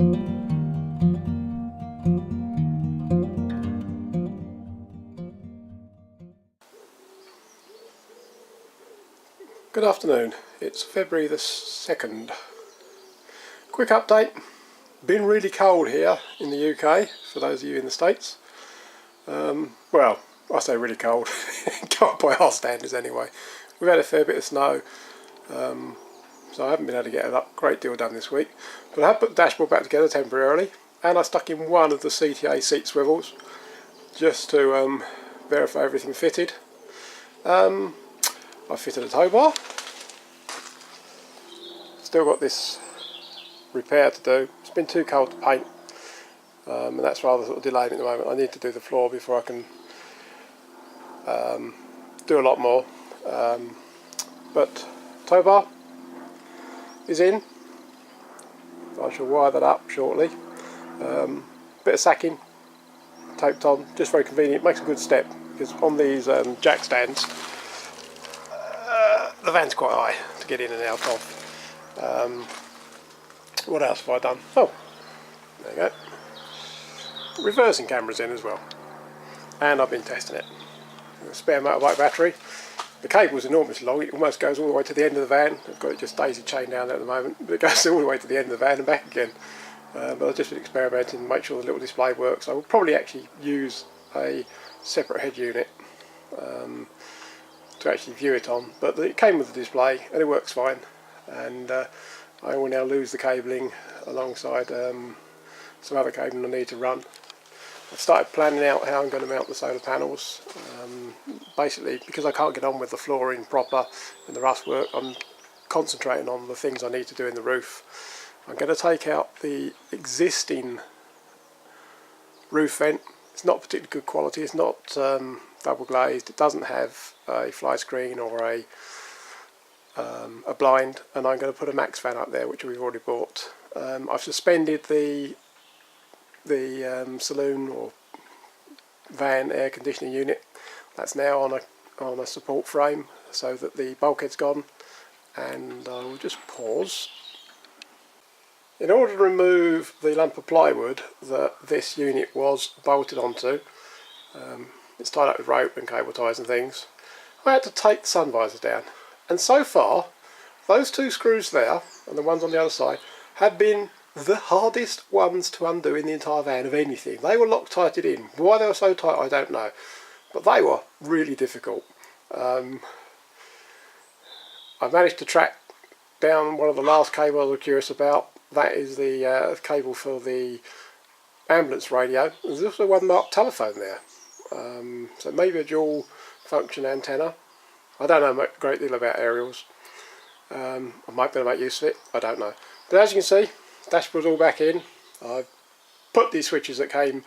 Good afternoon, it's February the 2nd. Quick update, been really cold here in the UK for those of you in the States. Well, I say really cold, cold by our standards anyway. We've had a fair bit of snow, so I haven't been able to get a great deal done this week. But I have put the dashboard back together temporarily, and I stuck in one of the CTA seat swivels just to verify everything fitted. I fitted a tow bar. Still got this repair to do. It's been too cold to paint, and that's rather sort of delayed at the moment. I need to do the floor before I can do a lot more. But tow bar is in. I shall wire that up shortly. Bit of sacking taped on, just very convenient. Makes a good step because on these jack stands, the van's quite high to get in and out of. What else have I done? Oh, there you go. Reversing cameras in as well. And I've been testing it. A spare motorbike battery. The cable's enormously long, it almost goes all the way to the end of the van. I've got it just daisy chained down there at the moment, but it goes all the way to the end of the van and back again. But I've just been experimenting to make sure the little display works. I will probably actually use a separate head unit to actually view it on, but it came with the display and it works fine. And I will now lose the cabling alongside some other cabling I need to run. I've started planning out how I'm going to mount the solar panels. Basically, because I can't get on with the flooring proper and the rust work, I'm concentrating on the things I need to do in the roof. I'm going to take out the existing roof vent. It's not particularly good quality, it's not double glazed, it doesn't have a fly screen or a blind, and I'm going to put a max fan up there, which we've already bought. I've suspended the saloon or van air conditioning unit. That's now on a support frame so that the bulkhead's gone, and I will just pause. In order to remove the lump of plywood that this unit was bolted onto, it's tied up with rope and cable ties and things, I had to take the sun visors down. And so far, those two screws there, and the ones on the other side, have been the hardest ones to undo in the entire van of anything. They were Loctited in. Why they were so tight, I don't know. But they were really difficult. I managed to track down one of the last cables I was curious about. That is the cable for the ambulance radio. There's also one marked telephone there. So maybe a dual function antenna. I don't know a great deal about aerials. I might be able to make use of it, I don't know. But as you can see, dashboard's all back in. I've put these switches that came,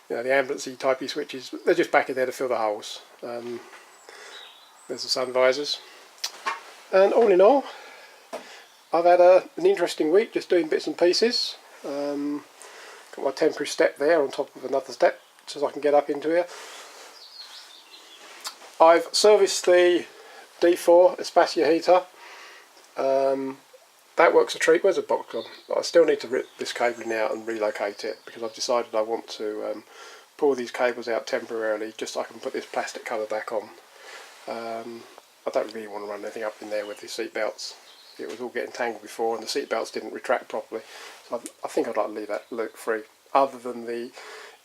the ambulance-y typey switches, they're just back in there to fill the holes. There's the sun visors. And all in all, I've had an interesting week just doing bits and pieces. Got my temporary step there on top of another step so I can get up into here. I've serviced the D4 Espacia heater. That works a treat. Where's the box gone? I still need to rip this cabling out and relocate it because I've decided I want to pull these cables out temporarily just so I can put this plastic cover back on. I don't really want to run anything up in there with the seat belts. It was all getting tangled before and the seat belts didn't retract properly. So I think I'd like to leave that loop free, other than the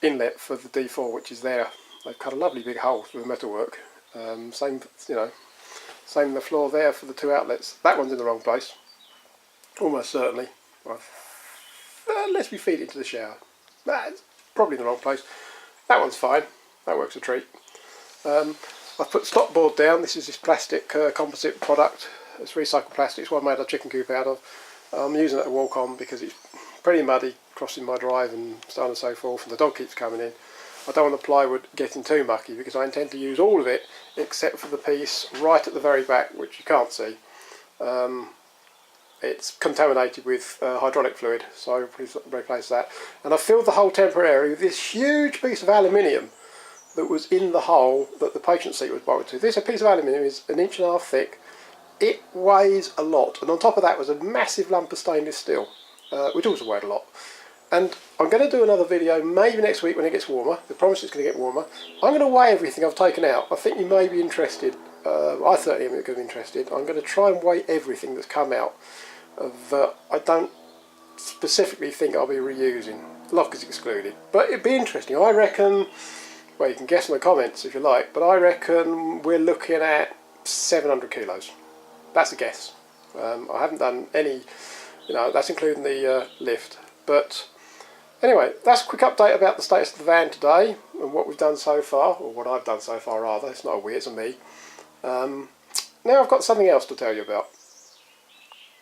inlet for the D4, which is there. They've cut a lovely big hole through the metalwork. Same in the floor there for the two outlets. That one's in the wrong place, almost certainly. Unless we feed it into the shower. That's probably in the wrong place. That one's fine. That works a treat. I've put stop board down. This is this plastic composite product. It's recycled plastic. It's what I made a chicken coop out of. I'm using it to walk on because it's pretty muddy crossing my drive and so on and so forth, and the dog keeps coming in. I don't want the plywood getting too mucky because I intend to use all of it except for the piece right at the very back, which you can't see. It's contaminated with hydraulic fluid, so I'll replace that. And I filled the hole temporarily with this huge piece of aluminium that was in the hole that the patient seat was bolted to. This piece of aluminium is 1.5 inches thick. It weighs a lot, and on top of that was a massive lump of stainless steel, which also weighed a lot. And I'm going to do another video maybe next week when it gets warmer. I promise it's going to get warmer. I'm going to weigh everything I've taken out. I think you may be interested. I certainly am going to be interested. I'm going to try and weigh everything that's come out that I don't specifically think I'll be reusing. Lockers excluded. But it'd be interesting. I reckon, well, you can guess in the comments if you like, but I reckon we're looking at 700 kilos. That's a guess. I haven't done any, that's including the lift. But anyway, that's a quick update about the status of the van today and what we've done so far, or what I've done so far rather. It's not a we, it's a me. Now I've got something else to tell you about.